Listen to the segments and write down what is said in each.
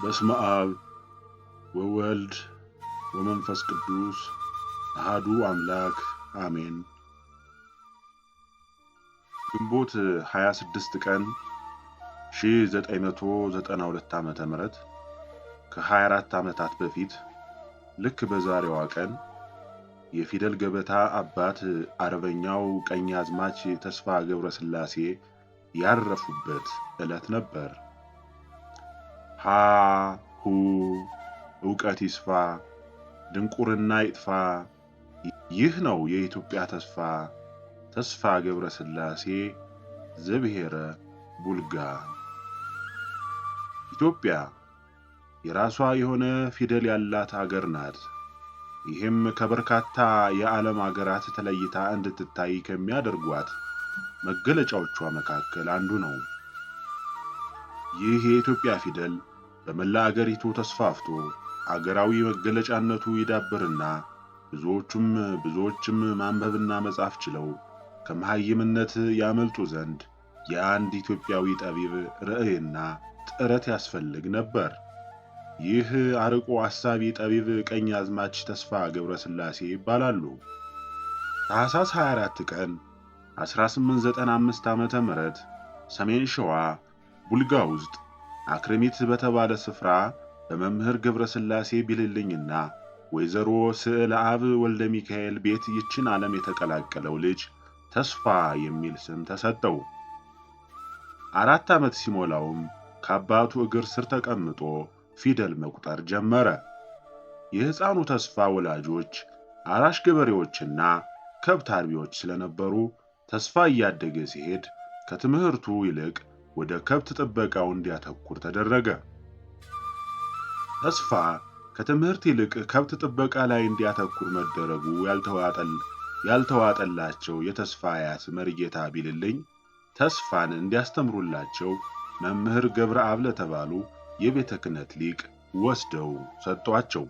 በስመ አብ ወወልድ ወመንፈስ ቅዱስ አሐዱ አምላክ አሜን። ግንቦት 26 ቀን 1992 ዓ.ም ከ24 ዓመታት በፊት ልክ በዛሬዋ ቀን የፊደል ገበታ አባት አርበኛው ቀኛዝማች ተስፋ ገብረስላሴ ያረፉበት ዕለት ነበር። ሃ ሁ ዕውቀት ይስፋ ድንቁርና ይጥፋ፣ ይህ ነው የኢትዮጵያ ተስፋ። ተስፋ ገብረስላሴ ዘብሔረ ቡልጋ። ኢትዮጵያ የራሷ የሆነ ፊደል ያላት አገር ናት። ይህም ከበርካታ የዓለም አገራት ተለይታ እንድትታይ ከሚያደርጓት መገለጫዎቿ መካከል አንዱ ነው። ይህ የኢትዮጵያ ፊደል በመላ አገሪቱ ተስፋፍቶ አገራዊ መገለጫነቱ ይዳብርና ብዙዎችም ማንበብና መጻፍ ችለው ከመሃይምነት ያመልጡ ዘንድ የአንድ ኢትዮጵያዊ ጠቢብ ርዕይና ጥረት ያስፈልግ ነበር። ይህ አርቆ አሳቢ ጠቢብ ቀኛዝማች ተስፋ ገብረስላሴ ይባላሉ። ታኅሳስ 24 ቀን 1895 ዓመተ ምህረት ሰሜን ሸዋ ቡልጋ ውስጥ አክረሚት በተባለ ስፍራ በመምህር ገብረስላሴ ቢልልኝና ወይዘሮ ስዕለ አብ ወልደ ሚካኤል ቤት ይችን ዓለም የተቀላቀለው ልጅ ተስፋ የሚል ስም ተሰጠው። 4 ዓመት ሲሞላውም ከአባቱ እግር ስር ተቀምጦ ፊደል መቁጠር ጀመረ። የሕፃኑ ተስፋ ወላጆች አራሽ ገበሬዎችና ከብት አርቢዎች ስለነበሩ ተስፋ እያደገ ሲሄድ ከትምህርቱ ይልቅ ወደ ከብት ጥበቃው እንዲያተኩር ተደረገ። ተስፋ ከትምህርት ይልቅ ከብት ጥበቃ ላይ እንዲያተኩር መደረጉ ያልተዋጠላቸው የተስፋ አያት መሪጌታ ቢልልኝ ተስፋን እንዲያስተምሩላቸው መምህር ገብረአብ ለተባሉ የቤተ ክህነት ሊቅ ወስደው ሰጧቸው።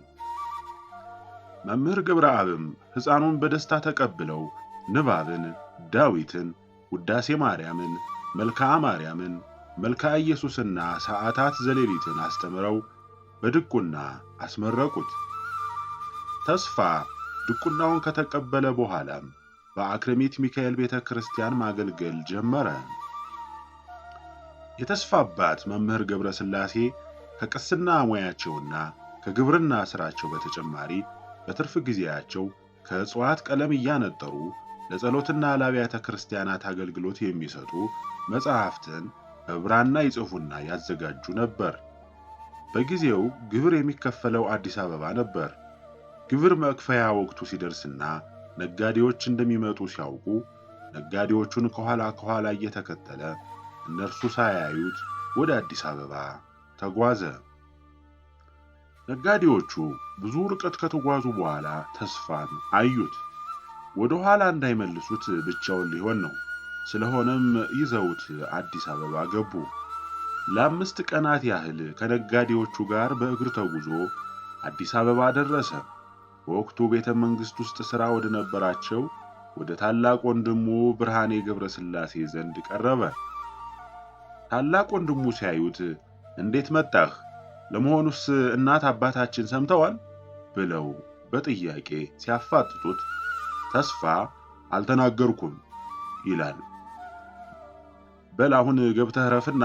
መምህር ገብረአብም ሕፃኑን በደስታ ተቀብለው ንባብን፣ ዳዊትን፣ ውዳሴ ማርያምን፣ መልክዓ ማርያምን፣ መልክዓ ኢየሱስና ሰዓታት ዘሌሊትን አስተምረው በድቁና አስመረቁት። ተስፋ ድቁናውን ከተቀበለ በኋላም በአክረሚት ሚካኤል ቤተ ክርስቲያን ማገልገል ጀመረ። የተስፋ አባት መምህር ገብረስላሴ ከቅስና ሙያቸውና ከግብርና ሥራቸው በተጨማሪ በትርፍ ጊዜያቸው ከእጽዋት ቀለም እያነጠሩ ለጸሎትና ለአብያተ ክርስቲያናት አገልግሎት የሚሰጡ መጻሕፍትን በብራና ይጽፉና ያዘጋጁ ነበር። በጊዜው ግብር የሚከፈለው አዲስ አበባ ነበር። ግብር መክፈያ ወቅቱ ሲደርስና ነጋዴዎች እንደሚመጡ ሲያውቁ ነጋዴዎቹን ከኋላ እየተከተለ እነርሱ ሳያዩት ወደ አዲስ አበባ ተጓዘ። ነጋዴዎቹ ብዙ ርቀት ከተጓዙ በኋላ ተስፋን አዩት። ወደ ኋላ እንዳይመልሱት ብቻውን ሊሆን ነው። ስለሆነም ይዘውት አዲስ አበባ ገቡ። ለ5 ቀናት ያህል ከነጋዴዎቹ ጋር በእግር ተጉዞ አዲስ አበባ ደረሰ። በወቅቱ ቤተ መንግሥት ውስጥ ሥራ ወደ ነበራቸው ወደ ታላቅ ወንድሙ ብርሃኔ ገብረስላሴ ዘንድ ቀረበ። ታላቅ ወንድሙ ሲያዩት እንዴት መጣህ? ለመሆኑስ እናት አባታችን ሰምተዋል? ብለው በጥያቄ ሲያፋጥጡት ተስፋ አልተናገርኩም ይላል። በል አሁን ገብተህ ረፍና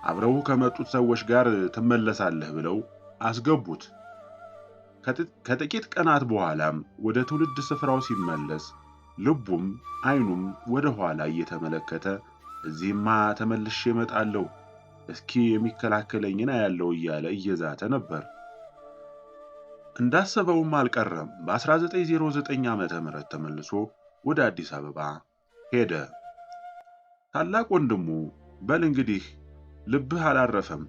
አብረው ከመጡት ሰዎች ጋር ትመለሳለህ ብለው አስገቡት። ከጥቂት ቀናት በኋላም ወደ ትውልድ ስፍራው ሲመለስ ልቡም ዓይኑም ወደ ኋላ እየተመለከተ እዚህማ ተመልሼ እመጣለሁ፣ እስኪ የሚከላከለኝን አያለው እያለ እየዛተ ነበር። እንዳሰበውም አልቀረም። በ1909 ዓመተ ምህረት ተመልሶ ወደ አዲስ አበባ ሄደ። ታላቅ ወንድሙ በል እንግዲህ ልብህ አላረፈም፣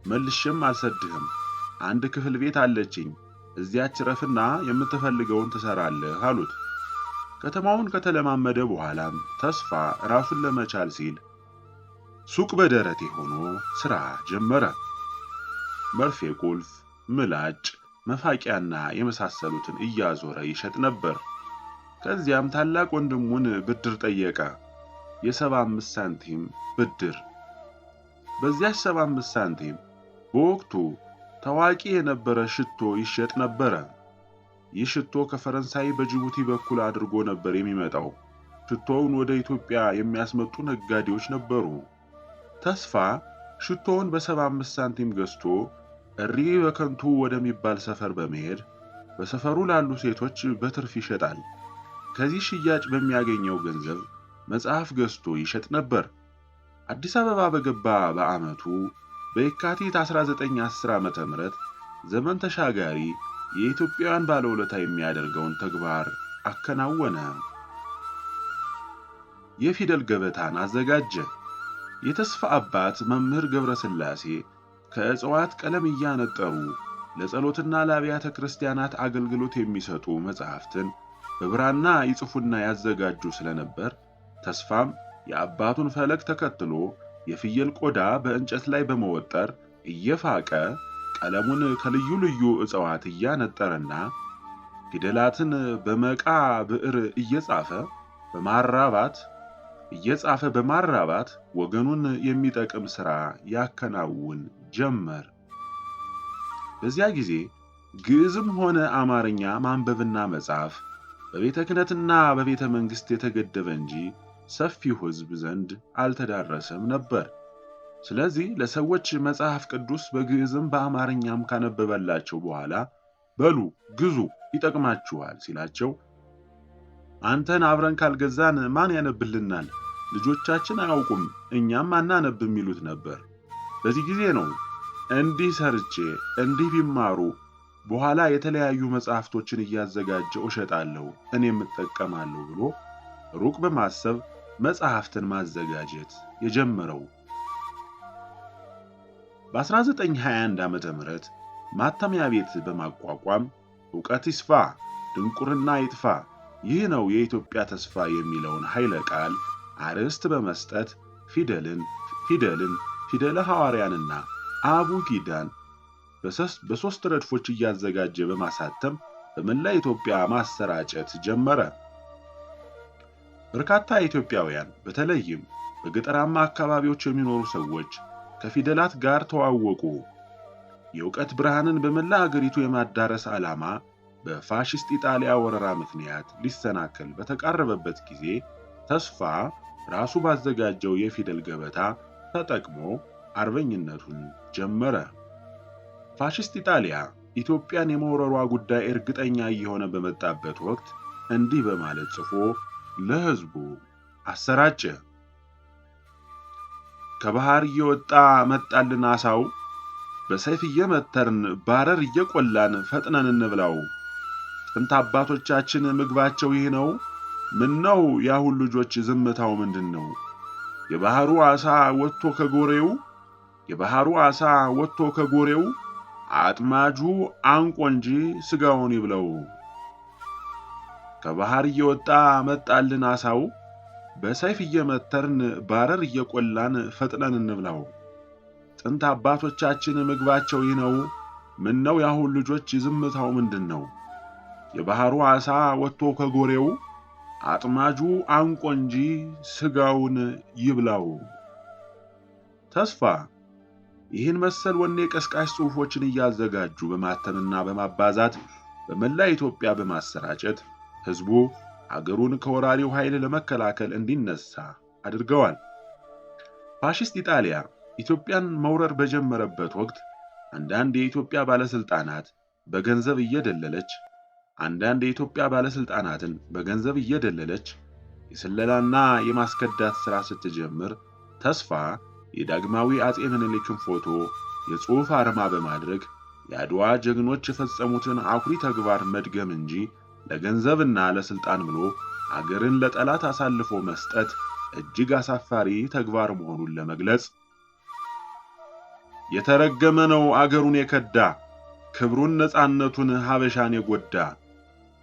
መልሼም አልሰድህም፣ አንድ ክፍል ቤት አለችኝ፣ እዚያች ረፍና የምትፈልገውን ትሰራለህ አሉት። ከተማውን ከተለማመደ በኋላም ተስፋ ራሱን ለመቻል ሲል ሱቅ በደረቴ ሆኖ ሥራ ጀመረ። መርፌ ቁልፍ፣ ምላጭ፣ መፋቂያና የመሳሰሉትን እያዞረ ይሸጥ ነበር። ከዚያም ታላቅ ወንድሙን ብድር ጠየቀ። የ75 ሳንቲም ብድር። በዚያች 75 ሳንቲም በወቅቱ ታዋቂ የነበረ ሽቶ ይሸጥ ነበር። ይህ ሽቶ ከፈረንሳይ በጅቡቲ በኩል አድርጎ ነበር የሚመጣው። ሽቶውን ወደ ኢትዮጵያ የሚያስመጡ ነጋዴዎች ነበሩ። ተስፋ ሽቶውን በ75 ሳንቲም ገዝቶ እሪ በከንቱ ወደሚባል ሰፈር በመሄድ በሰፈሩ ላሉ ሴቶች በትርፍ ይሸጣል። ከዚህ ሽያጭ በሚያገኘው ገንዘብ መጽሐፍ ገዝቶ ይሸጥ ነበር። አዲስ አበባ በገባ በዓመቱ በየካቲት 1910 ዓመተ ምህረት ዘመን ተሻጋሪ የኢትዮጵያውያን ባለውለታ የሚያደርገውን ተግባር አከናወነ። የፊደል ገበታን አዘጋጀ። የተስፋ አባት መምህር ገብረስላሴ ከእጽዋት ቀለም እያነጠሩ ለጸሎትና ለአብያተ ክርስቲያናት አገልግሎት የሚሰጡ መጽሐፍትን በብራና ይጽፉና ያዘጋጁ ስለነበር ተስፋም የአባቱን ፈለግ ተከትሎ የፍየል ቆዳ በእንጨት ላይ በመወጠር እየፋቀ ቀለሙን ከልዩ ልዩ እጽዋት እያነጠረና ፊደላትን በመቃ ብዕር እየጻፈ በማራባት ወገኑን የሚጠቅም ሥራ ያከናውን ጀመር። በዚያ ጊዜ ግዕዝም ሆነ አማርኛ ማንበብና መጻፍ በቤተ ክህነትና በቤተ መንግሥት የተገደበ እንጂ ሰፊው ሕዝብ ዘንድ አልተዳረሰም ነበር። ስለዚህ ለሰዎች መጽሐፍ ቅዱስ በግዕዝም በአማርኛም ካነበበላቸው በኋላ በሉ ግዙ ይጠቅማችኋል ሲላቸው አንተን አብረን ካልገዛን ማን ያነብልናል? ልጆቻችን አያውቁም፣ እኛም አናነብም ይሉት ነበር። በዚህ ጊዜ ነው እንዲህ ሰርቼ እንዲህ ቢማሩ በኋላ የተለያዩ መጽሐፍቶችን እያዘጋጀው እሸጣለሁ እኔም እጠቀማለሁ ብሎ ሩቅ በማሰብ መጽሐፍትን ማዘጋጀት የጀመረው። በ1921 ዓመተ ምህረት ማተሚያ ቤት በማቋቋም ዕውቀት ይስፋ ድንቁርና ይጥፋ፣ ይህ ነው የኢትዮጵያ ተስፋ የሚለውን ኃይለ ቃል አርዕስት በመስጠት ፊደለ ሐዋርያንና አቡጊዳን በሶስት ረድፎች እያዘጋጀ በማሳተም በመላ ኢትዮጵያ ማሰራጨት ጀመረ። በርካታ ኢትዮጵያውያን በተለይም በገጠራማ አካባቢዎች የሚኖሩ ሰዎች ከፊደላት ጋር ተዋወቁ። የዕውቀት ብርሃንን በመላ አገሪቱ የማዳረስ ዓላማ በፋሺስት ኢጣሊያ ወረራ ምክንያት ሊሰናከል በተቃረበበት ጊዜ ተስፋ ራሱ ባዘጋጀው የፊደል ገበታ ተጠቅሞ አርበኝነቱን ጀመረ። ፋሺስት ኢጣሊያ ኢትዮጵያን የመውረሯ ጉዳይ እርግጠኛ እየሆነ በመጣበት ወቅት እንዲህ በማለት ጽፎ ለሕዝቡ አሰራጨ። ከባህር እየወጣ መጣልን አሳው፣ በሰይፍ እየመተርን ባረር እየቆላን ፈጥነን እንብላው። ጥንት አባቶቻችን ምግባቸው ይህ ነው፣ ምነው ያሁን ልጆች ዝምታው ምንድነው? የባህሩ ዓሣ ወጥቶ ከጎሬው አጥማጁ አንቆ እንጂ ስጋውን ይብለው። ከባህር እየወጣ መጣልን አሳው፣ በሰይፍ እየመተርን ባረር እየቆላን ፈጥነን እንብላው። ጥንት አባቶቻችን ምግባቸው ይህ ነው፣ ምነው ያሁን ልጆች ዝምታው ምንድነው? የባህሩ ዓሣ ወጥቶ ከጎሬው አጥማጁ አንቆ እንጂ ስጋውን ይብላው። ተስፋ ይህን መሰል ወኔ ቀስቃሽ ጽሑፎችን እያዘጋጁ በማተምና በማባዛት በመላ ኢትዮጵያ በማሰራጨት ሕዝቡ አገሩን ከወራሪው ኃይል ለመከላከል እንዲነሳ አድርገዋል። ፋሺስት ኢጣሊያ ኢትዮጵያን መውረር በጀመረበት ወቅት አንዳንድ የኢትዮጵያ ባለስልጣናትን በገንዘብ እየደለለች የስለላና የማስከዳት ሥራ ስትጀምር ተስፋ የዳግማዊ አጼ ምኒልክን ፎቶ የጽሑፍ አርማ በማድረግ የአድዋ ጀግኖች የፈጸሙትን አኩሪ ተግባር መድገም እንጂ ለገንዘብና ለስልጣን ብሎ አገርን ለጠላት አሳልፎ መስጠት እጅግ አሳፋሪ ተግባር መሆኑን ለመግለጽ የተረገመ ነው አገሩን የከዳ፣ ክብሩን ነጻነቱን ሀበሻን የጎዳ።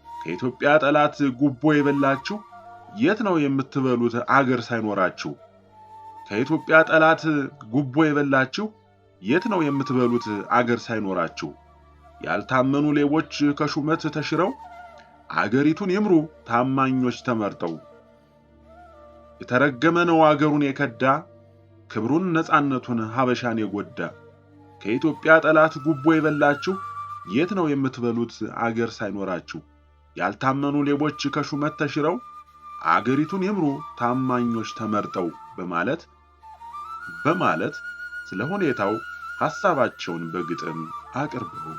ከኢትዮጵያ ጠላት ጉቦ የበላችሁ የት ነው የምትበሉት አገር ሳይኖራችሁ? ከኢትዮጵያ ጠላት ጉቦ የበላችሁ የት ነው የምትበሉት አገር ሳይኖራችሁ? ያልታመኑ ሌቦች ከሹመት ተሽረው አገሪቱን ይምሩ ታማኞች ተመርጠው። የተረገመ ነው አገሩን የከዳ፣ ክብሩን ነጻነቱን ሀበሻን የጎዳ። ከኢትዮጵያ ጠላት ጉቦ የበላችሁ የት ነው የምትበሉት አገር ሳይኖራችሁ? ያልታመኑ ሌቦች ከሹመት ተሽረው አገሪቱን ይምሩ ታማኞች ተመርጠው በማለት ስለ ሁኔታው ሐሳባቸውን በግጥም አቅርበው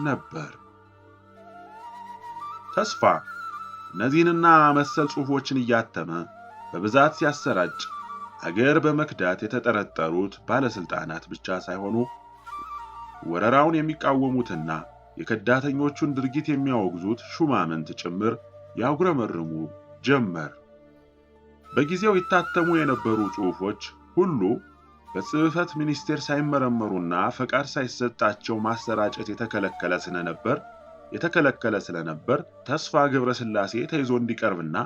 ነበር። ተስፋ እነዚህንና መሰል ጽሑፎችን እያተመ በብዛት ሲያሰራጭ አገር በመክዳት የተጠረጠሩት ባለስልጣናት ብቻ ሳይሆኑ ወረራውን የሚቃወሙትና የከዳተኞቹን ድርጊት የሚያወግዙት ሹማምንት ጭምር ያጉረመርሙ ጀመር። በጊዜው ይታተሙ የነበሩ ጽሑፎች ሁሉ በጽሕፈት ሚኒስቴር ሳይመረመሩና ፈቃድ ሳይሰጣቸው ማሰራጨት የተከለከለ ስለነበር ተስፋ ገብረስላሴ ተይዞ እንዲቀርብና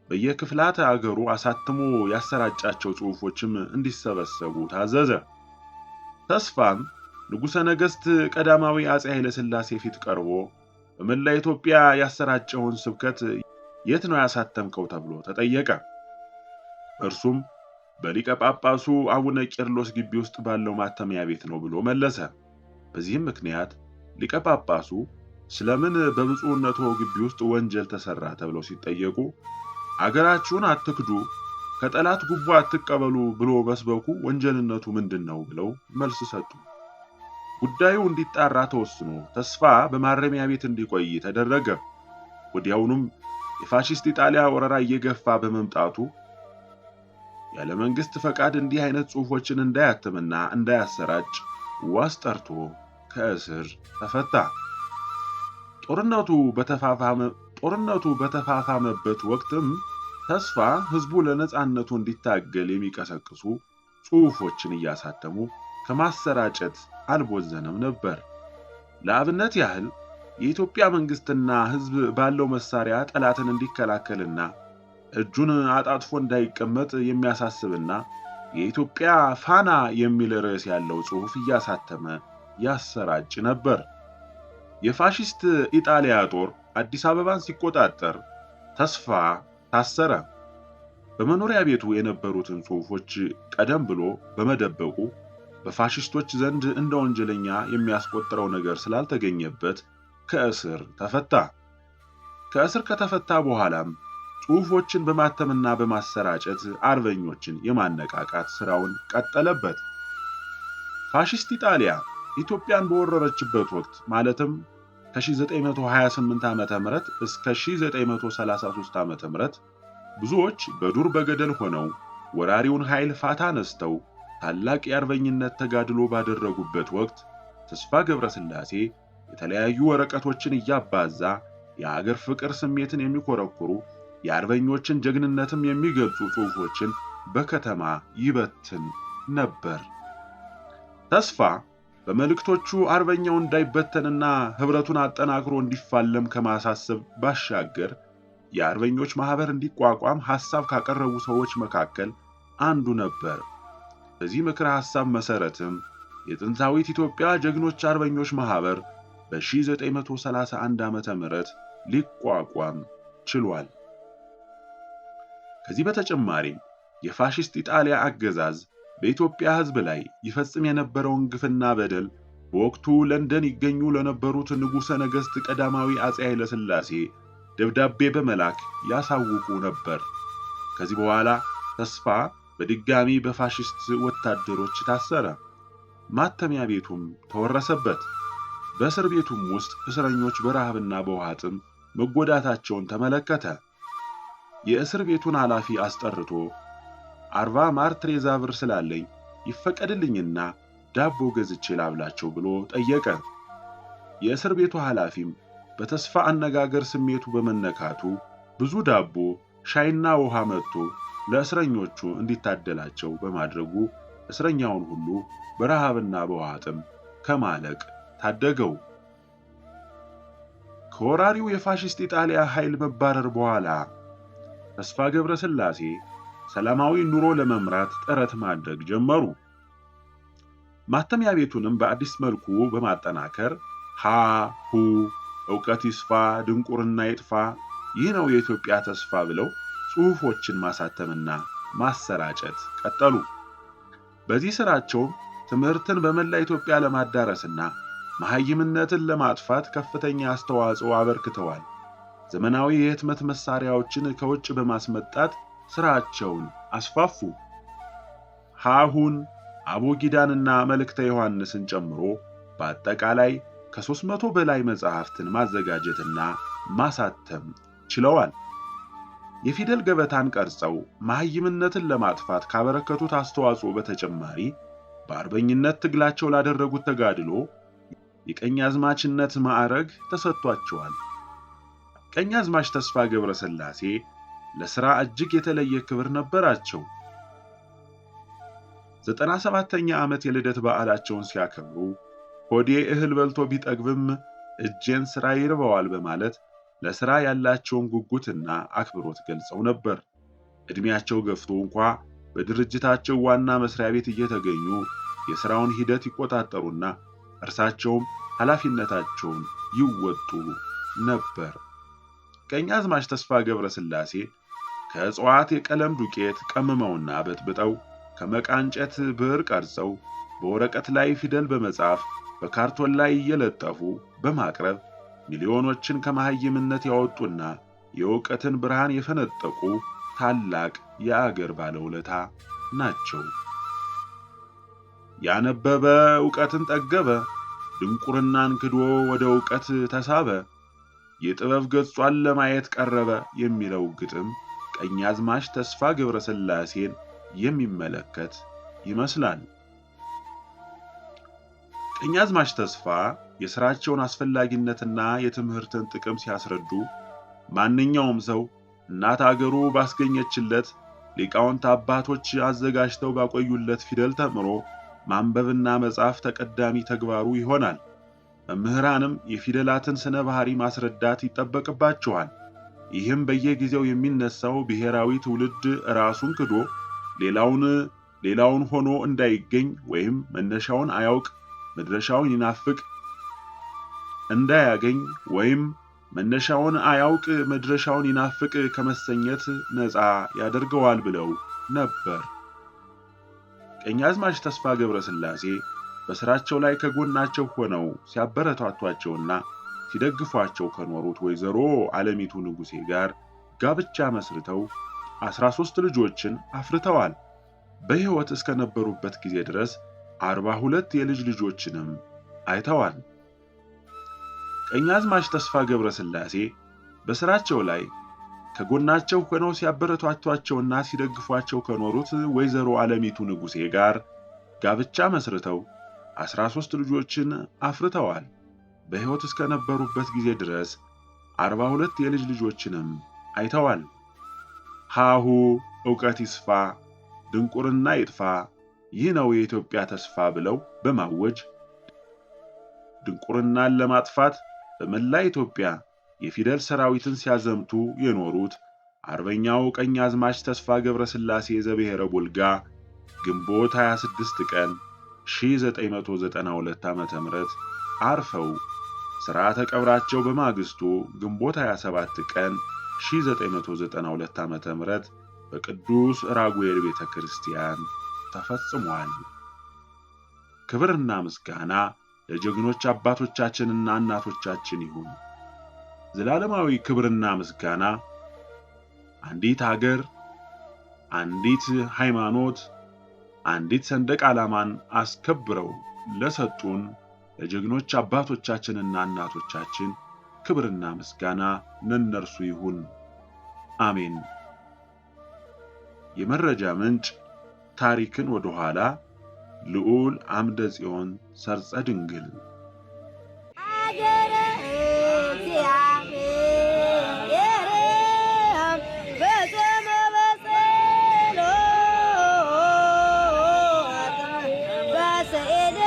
በየክፍላተ አገሩ አሳትሞ ያሰራጫቸው ጽሑፎችም እንዲሰበሰቡ ታዘዘ። ተስፋም ንጉሠ ነገሥት ቀዳማዊ አፄ ኃይለ ሥላሴ ፊት ቀርቦ በመላ ኢትዮጵያ ያሰራጨውን ስብከት የት ነው ያሳተምከው ተብሎ ተጠየቀ። እርሱም በሊቀ ጳጳሱ አቡነ ቄርሎስ ግቢ ውስጥ ባለው ማተሚያ ቤት ነው ብሎ መለሰ። በዚህም ምክንያት ሊቀ ጳጳሱ ስለምን በብፁዕነቱ ግቢ ውስጥ ወንጀል ተሰራ ተብለው ሲጠየቁ አገራችሁን አትክዱ፣ ከጠላት ጉቦ አትቀበሉ ብሎ መስበኩ ወንጀልነቱ ምንድነው ብለው መልስ ሰጡ። ጉዳዩ እንዲጣራ ተወስኖ ተስፋ በማረሚያ ቤት እንዲቆይ ተደረገ። ወዲያውኑም የፋሺስት ኢጣሊያ ወረራ እየገፋ በመምጣቱ ያለ መንግስት ፈቃድ እንዲህ አይነት ጽሑፎችን እንዳያትምና እንዳያሰራጭ ዋስ ጠርቶ ከእስር ተፈታ። ጦርነቱ በተፋፋመበት ወቅትም ተስፋ ህዝቡ ለነጻነቱ እንዲታገል የሚቀሰቅሱ ጽሑፎችን እያሳተሙ ከማሰራጨት አልቦዘነም ነበር። ለአብነት ያህል የኢትዮጵያ መንግስትና ህዝብ ባለው መሳሪያ ጠላትን እንዲከላከልና እጁን አጣጥፎ እንዳይቀመጥ የሚያሳስብና የኢትዮጵያ ፋና የሚል ርዕስ ያለው ጽሑፍ እያሳተመ ያሰራጭ ነበር። የፋሺስት ኢጣሊያ ጦር አዲስ አበባን ሲቆጣጠር ተስፋ ታሰረ። በመኖሪያ ቤቱ የነበሩትን ጽሑፎች ቀደም ብሎ በመደበቁ በፋሺስቶች ዘንድ እንደ ወንጀለኛ የሚያስቆጥረው ነገር ስላልተገኘበት ከእስር ተፈታ። ከእስር ከተፈታ በኋላም ጽሑፎችን በማተምና በማሰራጨት አርበኞችን የማነቃቃት ሥራውን ቀጠለበት። ፋሺስት ኢጣሊያ ኢትዮጵያን በወረረችበት ወቅት ማለትም ከ1928 ዓመተ ምህረት እስከ 1933 ዓመተ ምህረት ብዙዎች በዱር በገደል ሆነው ወራሪውን ኃይል ፋታ ነስተው ታላቅ የአርበኝነት ተጋድሎ ባደረጉበት ወቅት ተስፋ ገብረስላሴ የተለያዩ ወረቀቶችን እያባዛ የአገር ፍቅር ስሜትን የሚኮረኩሩ የአርበኞችን ጀግንነትም የሚገልጹ ጽሑፎችን በከተማ ይበትን ነበር። ተስፋ በመልእክቶቹ አርበኛው እንዳይበተንና ህብረቱን አጠናክሮ እንዲፋለም ከማሳሰብ ባሻገር የአርበኞች ማህበር እንዲቋቋም ሐሳብ ካቀረቡ ሰዎች መካከል አንዱ ነበር። በዚህ ምክረ ሐሳብ መሰረትም የጥንታዊት ኢትዮጵያ ጀግኖች አርበኞች ማህበር በ1931 ዓመተ ምህረት ሊቋቋም ችሏል። ከዚህ በተጨማሪም የፋሺስት ኢጣሊያ አገዛዝ በኢትዮጵያ ህዝብ ላይ ይፈጽም የነበረውን ግፍና በደል በወቅቱ ለንደን ይገኙ ለነበሩት ንጉሠ ነገሥት ቀዳማዊ አፄ ኃይለ ሥላሴ ደብዳቤ በመላክ ያሳውቁ ነበር። ከዚህ በኋላ ተስፋ በድጋሚ በፋሺስት ወታደሮች ታሰረ። ማተሚያ ቤቱም ተወረሰበት። በእስር ቤቱም ውስጥ እስረኞች በረሃብና በውሃ ጥም መጎዳታቸውን ተመለከተ። የእስር ቤቱን ኃላፊ አስጠርቶ 40 ማርትሬዛ ብር ስላለኝ ይፈቀድልኝና ዳቦ ገዝቼ ላብላቸው ብሎ ጠየቀ። የእስር ቤቱ ኃላፊም በተስፋ አነጋገር ስሜቱ በመነካቱ ብዙ ዳቦ፣ ሻይና ውሃ መጥቶ ለእስረኞቹ እንዲታደላቸው በማድረጉ እስረኛውን ሁሉ በረሃብና በውሃ ጥም ከማለቅ ታደገው። ከወራሪው የፋሺስት ኢጣሊያ ኃይል መባረር በኋላ ተስፋ ገብረስላሴ ሰላማዊ ኑሮ ለመምራት ጥረት ማድረግ ጀመሩ። ማተሚያ ቤቱንም በአዲስ መልኩ በማጠናከር ሀ ሁ ዕውቀት ይስፋ፣ ድንቁርና ይጥፋ፣ ይህ ነው የኢትዮጵያ ተስፋ ብለው ጽሑፎችን ማሳተምና ማሰራጨት ቀጠሉ። በዚህ ሥራቸውም ትምህርትን በመላ ኢትዮጵያ ለማዳረስና መሐይምነትን ለማጥፋት ከፍተኛ አስተዋጽኦ አበርክተዋል። ዘመናዊ የህትመት መሳሪያዎችን ከውጭ በማስመጣት ሥራቸውን አስፋፉ። ሀሁን፣ አቦጊዳንና መልእክተ ዮሐንስን ጨምሮ በአጠቃላይ ከ300 በላይ መጻሕፍትን ማዘጋጀትና ማሳተም ችለዋል። የፊደል ገበታን ቀርጸው መሐይምነትን ለማጥፋት ካበረከቱት አስተዋጽኦ በተጨማሪ በአርበኝነት ትግላቸው ላደረጉት ተጋድሎ የቀኛዝማችነት ማዕረግ ተሰጥቷቸዋል። ቀኛዝማች ተስፋ ገብረስላሴ ለሥራ እጅግ የተለየ ክብር ነበራቸው። 97ኛ ዓመት የልደት በዓላቸውን ሲያከብሩ ሆዴ እህል በልቶ ቢጠግብም እጄን ሥራ ይርበዋል በማለት ለሥራ ያላቸውን ጉጉትና አክብሮት ገልጸው ነበር። ዕድሜያቸው ገፍቶ እንኳ በድርጅታቸው ዋና መስሪያ ቤት እየተገኙ የሥራውን ሂደት ይቆጣጠሩና እርሳቸውም ኃላፊነታቸውን ይወጡ ነበር። ቀኛዝማች ተስፋ ገብረስላሴ ከእጽዋት የቀለም ዱቄት ቀምመውና በጥብጠው ከመቃንጨት ብዕር ቀርጸው በወረቀት ላይ ፊደል በመጻፍ በካርቶን ላይ እየለጠፉ በማቅረብ ሚሊዮኖችን ከመሐይምነት ያወጡና የእውቀትን ብርሃን የፈነጠቁ ታላቅ የአገር ባለውለታ ናቸው። ያነበበ ዕውቀትን ጠገበ፣ ድንቁርናን ክዶ ወደ ዕውቀት ተሳበ፣ የጥበብ ገጿን ለማየት ቀረበ የሚለው ግጥም ቀኛዝማች ተስፋ ገብረስላሴን የሚመለከት ይመስላል። ቀኛዝማች ተስፋ የሥራቸውን አስፈላጊነትና የትምህርትን ጥቅም ሲያስረዱ ማንኛውም ሰው እናት አገሩ ባስገኘችለት ሊቃውንት አባቶች አዘጋጅተው ባቆዩለት ፊደል ተምሮ ማንበብና መጻፍ ተቀዳሚ ተግባሩ ይሆናል። መምህራንም የፊደላትን ስነ ባህሪ ማስረዳት ይጠበቅባቸዋል። ይህም በየጊዜው የሚነሳው ብሔራዊ ትውልድ ራሱን ክዶ ሌላውን ሆኖ እንዳይገኝ ወይም መነሻውን አያውቅ መድረሻውን ይናፍቅ እንዳያገኝ ወይም መነሻውን አያውቅ መድረሻውን ይናፍቅ ከመሰኘት ነፃ ያደርገዋል ብለው ነበር። ቀኛዝማች ተስፋ ገብረስላሴ በሥራቸው ላይ ከጎናቸው ሆነው ሲያበረታቷቸውና ሲደግፏቸው ከኖሩት ወይዘሮ ዓለሚቱ ንጉሴ ጋር ጋብቻ መስርተው 13 ልጆችን አፍርተዋል። በሕይወት እስከነበሩበት ጊዜ ድረስ 42 የልጅ ልጆችንም አይተዋል። ቀኛዝማች ተስፋ ገብረስላሴ በሥራቸው ላይ ከጎናቸው ሆነው ሲያበረታቷቸውና ሲደግፏቸው ከኖሩት ወይዘሮ ዓለሚቱ ንጉሴ ጋር ጋብቻ መስርተው 13 ልጆችን አፍርተዋል። በሕይወት እስከነበሩበት ጊዜ ድረስ 42 የልጅ ልጆችንም አይተዋል። ሀሁ ዕውቀት ይስፋ፣ ድንቁርና ይጥፋ፣ ይህ ነው የኢትዮጵያ ተስፋ ብለው በማወጅ ድንቁርናን ለማጥፋት በመላ ኢትዮጵያ የፊደል ሰራዊትን ሲያዘምቱ የኖሩት አርበኛው ቀኛዝማች ተስፋ ገብረስላሴ ዘብሔረ ቡልጋ ግንቦት 26 ቀን 1992 ዓ.ም አርፈው ሥርዓተ ቀብራቸው በማግስቱ ግንቦት 27 ቀን 1992 ዓ.ም በቅዱስ ራጉኤል ቤተክርስቲያን ተፈጽሟል። ክብርና ምስጋና ለጀግኖች አባቶቻችንና እናቶቻችን ይሁን። ዘላለማዊ ክብርና ምስጋና አንዲት ሀገር፣ አንዲት ሃይማኖት፣ አንዲት ሰንደቅ ዓላማን አስከብረው ለሰጡን ለጀግኖች አባቶቻችንና እናቶቻችን ክብርና ምስጋና ለእነርሱ ይሁን። አሜን። የመረጃ ምንጭ ታሪክን ወደ ኋላ ልዑል አምደ ጽዮን ሰርጸ ድንግል It